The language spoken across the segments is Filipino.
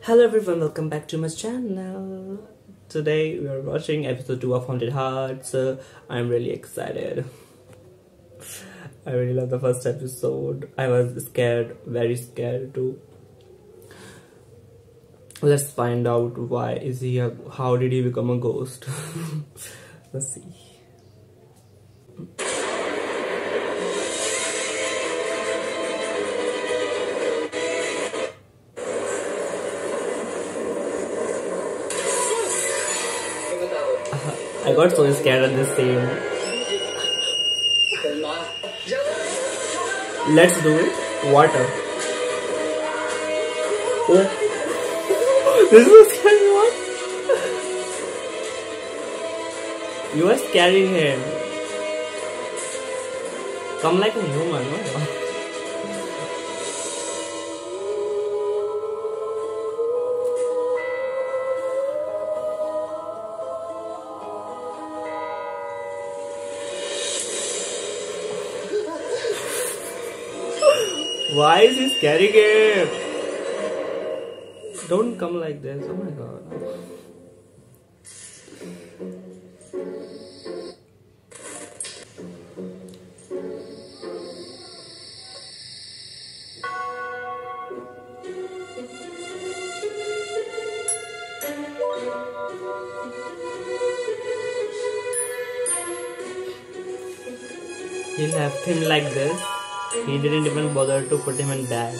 Hello everyone, welcome back to my channel. Today we are watching episode 2 of Haunted Hearts. I'm really excited. I really love the first episode. I was scared, very scared too. Let's find out why is he how did he become a ghost? Let's see. I got so scared at this scene. Let's do it. Water. Oh. This is a scary one. You are scaring him. Come like a human, no? Why is he scaring him? Don't come like this. Oh my god. He left him like this. He didn't even bother to put him in bag.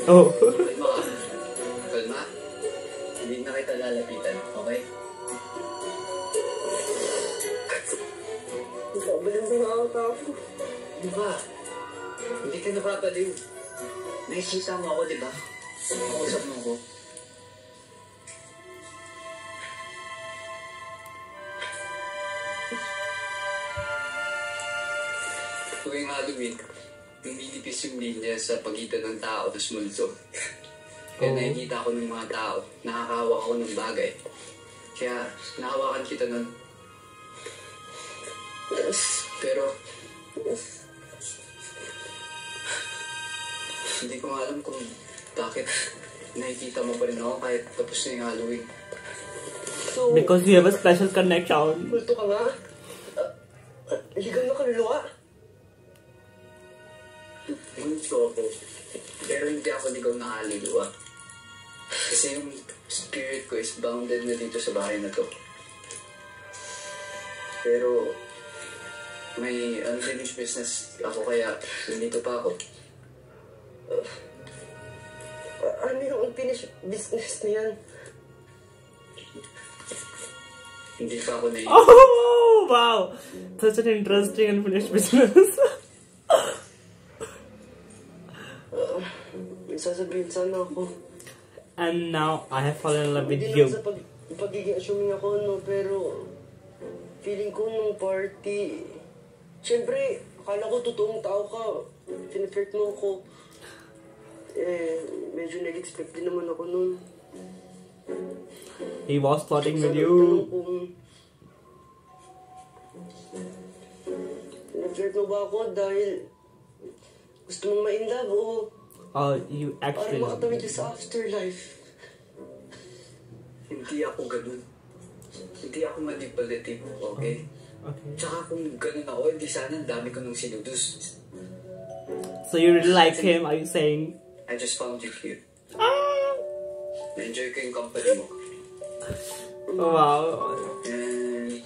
Oh. Kalma. Hindi na kita lalapitan, okay? Nagkabaliw na ako. Di ba? Hindi ka napapaliw. Nakikita mo ako, di ba? Makausap mo ako. Tuwing Halloween, numinipis yung linya sa pagitan ng tao at multo. Kaya nakikita ko ng mga tao, nakakahawa ako ng bagay. Kaya nahawakan kita nun. Pero, hindi ko alam kung bakit nakikita mo pa rin ako kahit tapos na yung Halloween. So, Because you have a special connection. multo ka nga. Ligaw na kaluluwa. Multo ako. Pero hindi ako ligaw na kaluluwa. Kasi yung spirit ko is bounded na dito sa bahay na to. Pero may unfinished business ako kaya nandito pa ako. Ano yung unfinished business na yan? Hindi pa ako na Oh wow! Such an interesting unfinished business. May sasabihin sana ako. And now I have fallen in love with Hindi you. naman sa pagiging assuming ako, no? Pero feeling ko nung party, siyempre, akala ko totoong tao ka. Piniflirt mo ako. Medyo nag-expect din naman ako nun. He was flirting with Sana you. tanong kung piniflirt mo ba ako dahil gusto mong ma-inlove o You para actually love makatawid me. ka sa afterlife? Hindi ako ganun. Hindi ako manipulative, okay? Okay. Tsaka kung ganun ako, hindi sana ang dami ko nung sinudus. So you really like him? Are you saying? I just found you cute. Ah! Na-enjoy ko yung company mo. Wow. And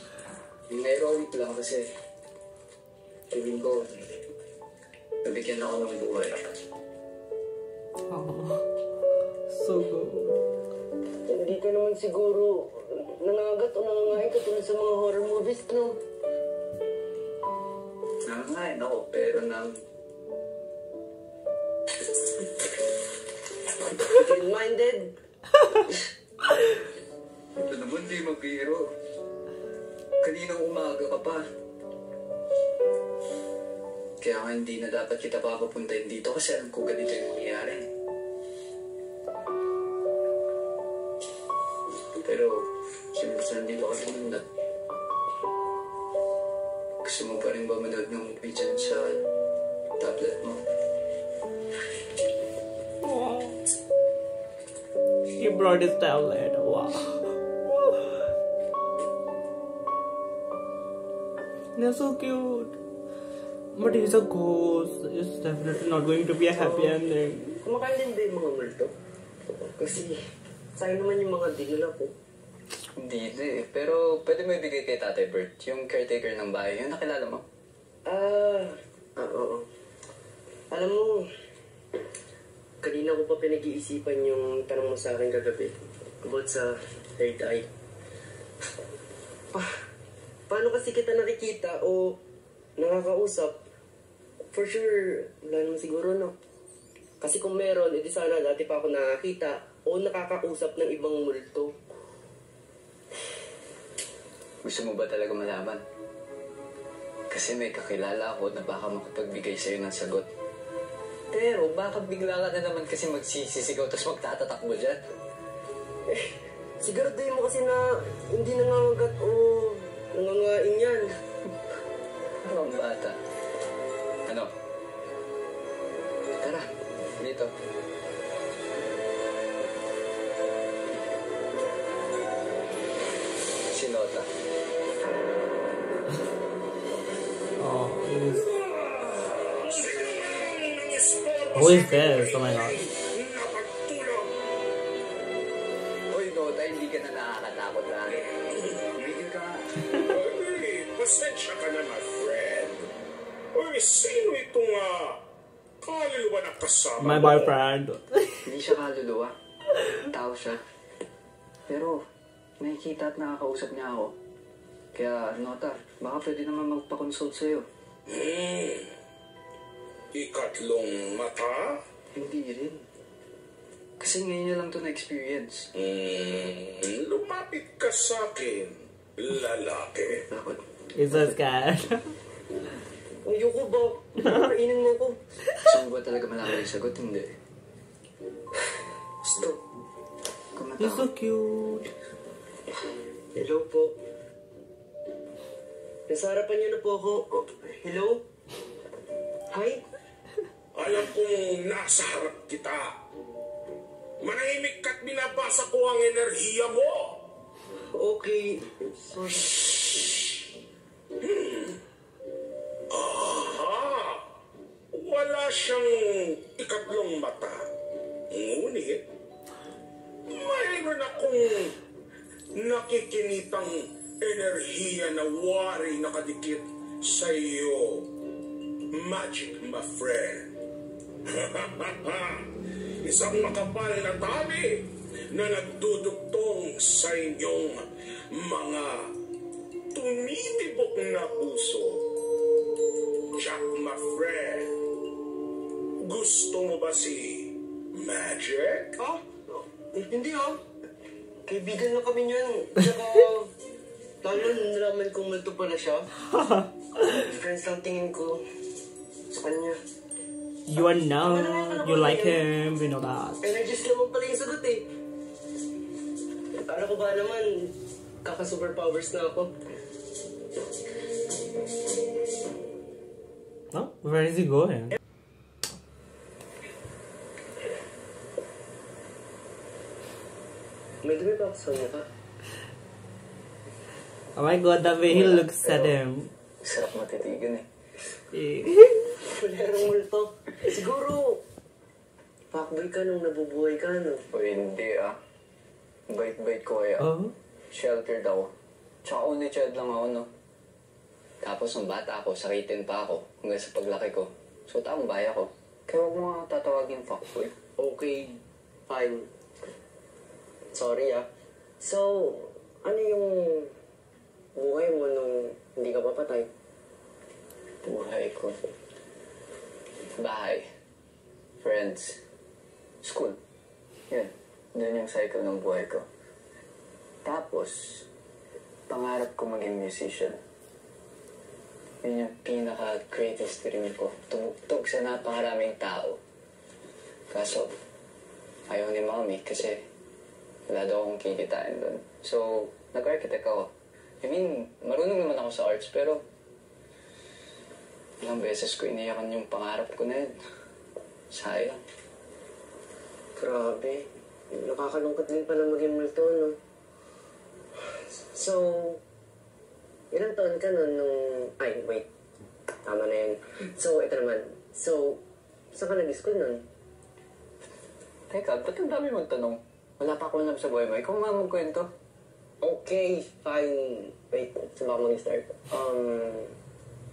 yung ironic lang kasi feeling ko nabigyan ako ng buhay. Oh, so good. Hindi ka naman siguro nangangagat o nangangain katulad sa mga horror movies, no? Nangangain ako pero Minded. ito naman di mabiro. Kaninang umaga ka pa. Kaya nga hindi na dapat kita papapuntahin dito kasi alam ko ganito yung mangyayari. Pero, since nandito ka pumunta, gusto mo pa rin ba manood ng movie dyan sa tablet mo? Oh. He brought his tablet. Wow. They're so cute. But he's a ghost. It's definitely not going to be a happy ending. Kumakain din ba yung mga multo? Kasi sayang naman yung mga dinala ko. Hindi eh. Pero pwede mo ibigay kay Tatay Bert, yung caretaker ng bahay. Yung nakilala mo? Oo. Alam mo, kanina ko pa pinag-iisipan yung tanong mo sa akin kagabi about sa third eye. Paano kasi kita nakikita o nakakausap? For sure, wala naman siguro, no? Kasi kung meron, edi sana dati pa ako nakakita o nakakausap ng ibang multo. Gusto mo ba talaga malaman? Kasi may kakilala ako na baka makapagbigay sa'yo ng sagot. Pero baka bigla ka na naman kasi magsisisigaw tapos magtatatakbo dyan. Siguraduhin mo kasi na hindi nangangagat o nangangain yan. Ang bata. Ano? Tara, dito. Si Nota. Oh, who is this? Oh my god. Hoy, Nota, hindi ka na nakakatakot lang. Bigil ka nga. Pasensya ka na, my friend. Uy, sino itong kaluluwa na kasama My mo? boyfriend. Hindi siya kaluluwa. Tao siya. Pero, nakikita at nakakausap niya ako. Kaya, Nota, baka pwede naman magpa-consult sa'yo. Ikatlong mata? Hindi rin. Kasi ngayon niya lang ito na-experience. Lumapit ka sa akin, lalaki. Bakit? He's so scared. Ayoko ba? Kainin mo ko. Gusto mo ba talaga malaman yung sagot? Hindi. Stop. He's so Kumatakot. cute. Hello po. Nasa harapan niyo na po ako. Hello? Hi? Alam kong nasa harap kita. Manahimik ka't binabasa ko ang enerhiya mo. Okay. Sorry. Wala siyang ikatlong mata. Ngunit, mayroon akong nakikinitang enerhiya na wari nakadikit sa iyo. Magic, my friend. Isang makapal na tali na nagdudugtong sa inyong mga tumitibok na puso. Jack, my friend. Gusto mo ba si Magic? Hindi Kaibigan lang kami niyan. Tsaka, lalo nalaman kong multo pala siya. Friends lang tingin ko sa kanya. You are now. You like him. We know that. Energies naman pala yung sagot eh. Para ko ba naman, kaka-superpowers na ako. Oh, where is he going? May dumi pa ako sa mukha. Oh my god, the way he looks at him. Sarap matitigan eh. Walang multo. Siguro, fuckboy ka nung nabubuhay ka, no? O hindi Bait-bait ko kaya. Oh? Sheltered ako. Tsaka only child lang ako, no? Tapos nung bata ako, sakitin pa ako hanggang sa paglaki ko. So, taong baya ko. Kaya huwag mo nga tatawagin fuckboy. Okay, fine. Sorry So, ano yung buhay mo nung hindi ka papatay? Buhay ko. Bahay. Friends. School. Yun. Doon yung cycle ng buhay ko. Tapos, pangarap ko maging musician. Yun yung pinaka-greatest dream ko. Tumugtog sa napakaraming tao. Kaso, ayaw ni Mami kasi wala daw akong kikitain doon. So, nag-architect ako. I mean, marunong naman ako sa arts, pero ilang beses ko iniyakan yung pangarap ko na yun. Sayang. Grabe. Nakakalungkot din pala maging multo, no? So, ilang taon ka nun nung... Ay, wait. Tama na yun. So, ito naman. So, saan ka nag-school nun? Teka, ba't ang dami mong tanong? Wala pa akong alam sa buhay mo. Ikaw nga magkwento. Okay, fine. Wait, saan ba ako mag-start?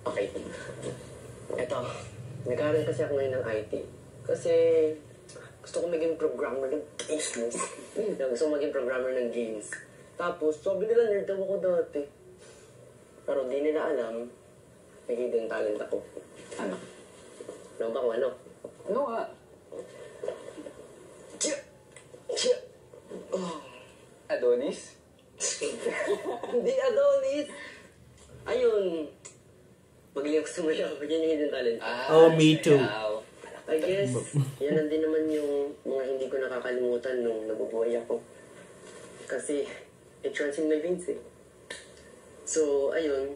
Okay. Eto, nag-aaral kasi ako ngayon ng IT. Kasi gusto ko maging programmer ng games. Gusto ko maging programmer ng games. Tapos, sabi nila nerd daw ako dati. Pero di nila alam, may hidden talent ako. Ano? Alam ba kung ano? Ano nga? Adonis? Hindi Adonis! Ayun. Magaling ako sumayaw. Yan yung hidden talent. Oh, me too. sayaw. I guess, yan din naman yung mga hindi ko nakakalimutan nung nabubuhay ako. Kasi, it runs in my veins eh. So, ayun.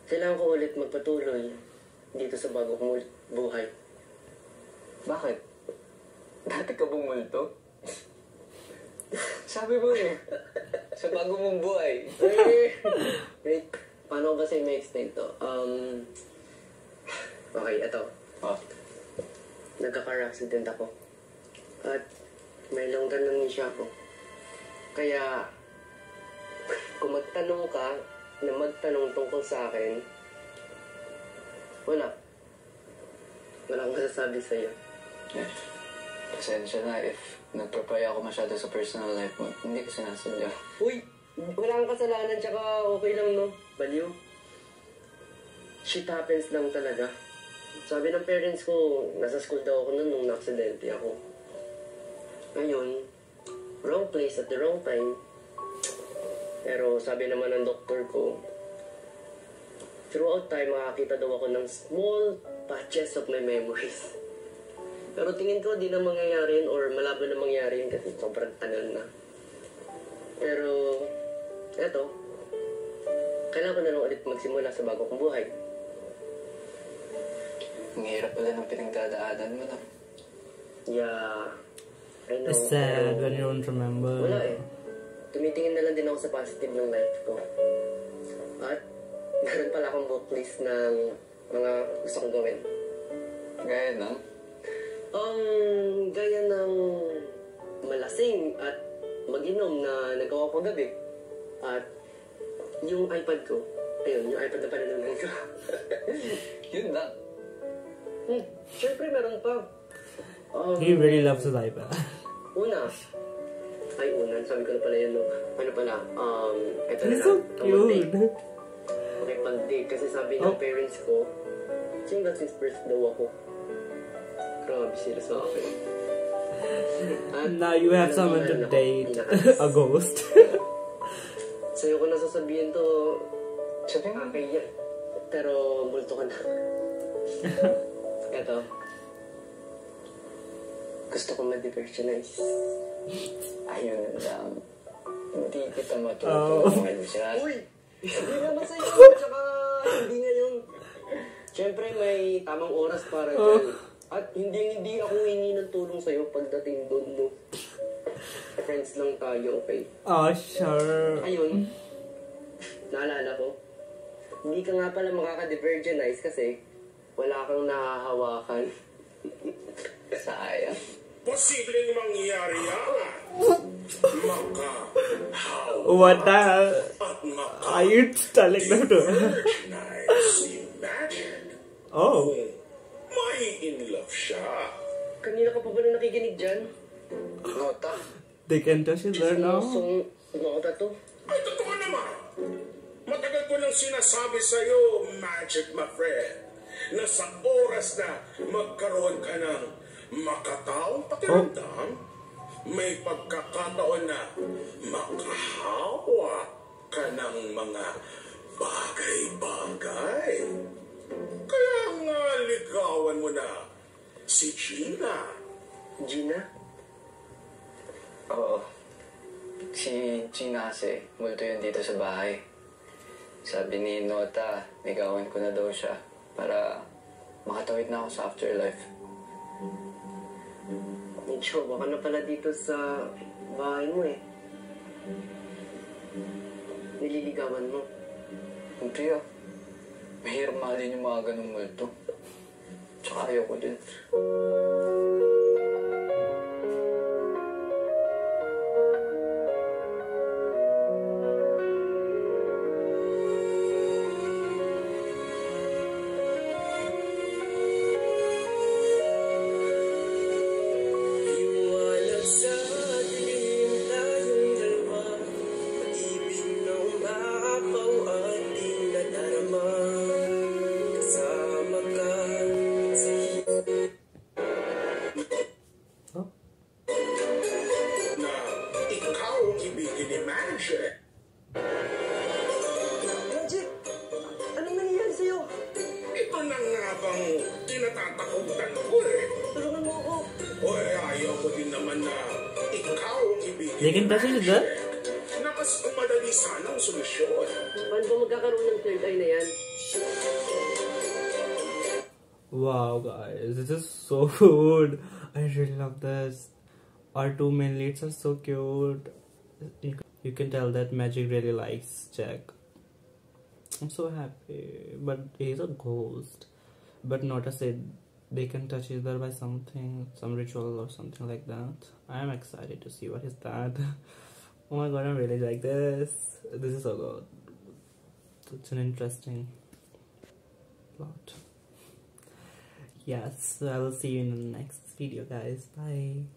Kailangan ko ulit magpatuloy dito sa bago kong buhay. Bakit? Dati ka bumulto? Sabi mo eh. Sa bago mong buhay. Wait, paano ko ba sa'yo may explain to? Okay, ito. Oh. Nagka-car accident ako. At may long-term amnesia ako. Kaya, kung magtanong ka na magtanong tungkol sa akin, wala. Wala akong masasabi sa'yo. Eh, pasensya na if nagpapay ako masyado sa personal life mo. Hindi ko sinasadya. Uy! Wala kang kasalanan, tsaka okay lang, no? Baliw. Shit happens lang talaga. Sabi ng parents ko, nasa school daw ako nun nung na-aksidente ako. Ngayon, wrong place at the wrong time. Pero sabi naman ng doktor ko, throughout time, makakita daw ako ng small patches of my memories. Pero tingin ko, di na mangyayari yun or malabo na mangyayari yun kasi sobrang tagal na. Pero, eto, kailangan ko na lang ulit magsimula sa bago kong buhay. Ang hirap pala ng pinagdadaanan mo na. Yeah, I know. It's sad pero when you don't remember. wala eh. Tumitingin na lang din ako sa positive ng life ko. At meron pala akong book list ng mga gusto kong gawin. Gaya ng? Gaya ng malasing at mag-inom na nagawa ko gabi. At yung iPad ko, ayun, yung iPad na pananunan ko. Yun lang. Siyempre meron pa. He really loves his iPad. Una. Sabi ko na pala yun, no? Ano pala? Ito na He's so lang. cute. Okay, pag-date. Kasi sabi ng parents ko, single since birth daw ako. Grabe sila sa akin. At, Now you have alam someone mo, to meron ako, date. inaayos. A ghost. Sa'yo ko na sasabihin to, Sabi mo, okay yan. Pero, multo ka na. Eto. Gusto ko ma-diversionize. ayun lang. Hindi kita matutulungan siya. Uy! Hindi naman sa'yo. Tsaka, hindi ngayon. Siyempre, may tamang oras para dyan. At hindi ako hingi ng tulong sa'yo pagdating doon, no? Friends lang tayo, okay? Oh, sure. Ayun, naalala ko, hindi ka nga pala makaka-divergenize kasi wala kang nahahawakan. Sayang. Posibleng mangyari yan. What the hell At are you telling them to? nice. Imagine. Oh. May in love siya. Kanina ka pa ba na nakikinig dyan? Nota. They can touch each other now. Song nota to. Ay, totoo naman. Matagal ko nang sinasabi sa'yo, Magic, my friend, na sa oras na magkaroon ka ng makataong pakiramdam, may pagkakataon na makahawa ka ng mga bagay-bagay. Kaya nga ligawan mo na si Gina. Gina? Oo. Si Gina kasi, multo yun dito sa bahay. Sabi ni Nota, ligawan ko na daw siya para makatawid na ako sa afterlife. may jowa ka na pala dito sa bahay mo eh. Nililigawan mo. Hindi ah. Mahirap mahalin yung mga ganong multo. Tsaka ayaw ko din. Iwalag sa dilim tayong dalawa, pag-ibig na umapaw at di nadarama. Kasama ka sa Oh? Na ikaw ang ibigin ni Magic. Magic! Anong nangyayari sa'yo? Ito na nga bang tinatatakutan ko eh. Tulungan mo ako. Oy, ayaw ko din naman na ikaw ang ibigin They can touch each other? na mas madali sana ang solusyon. Paano ba magkakaroon ng third eye na yan? Wow, guys, this is so good. I really love this. Our two main leads are so cute. You can tell that Magic really likes Jack. I'm so happy, but he's a ghost. But notice it, they can touch each other by something, some ritual or something like that. I am excited to see what is that. Oh my god, I really like this. This is so good. It's an interesting plot. Yes, I will see you in the next video, guys. Bye.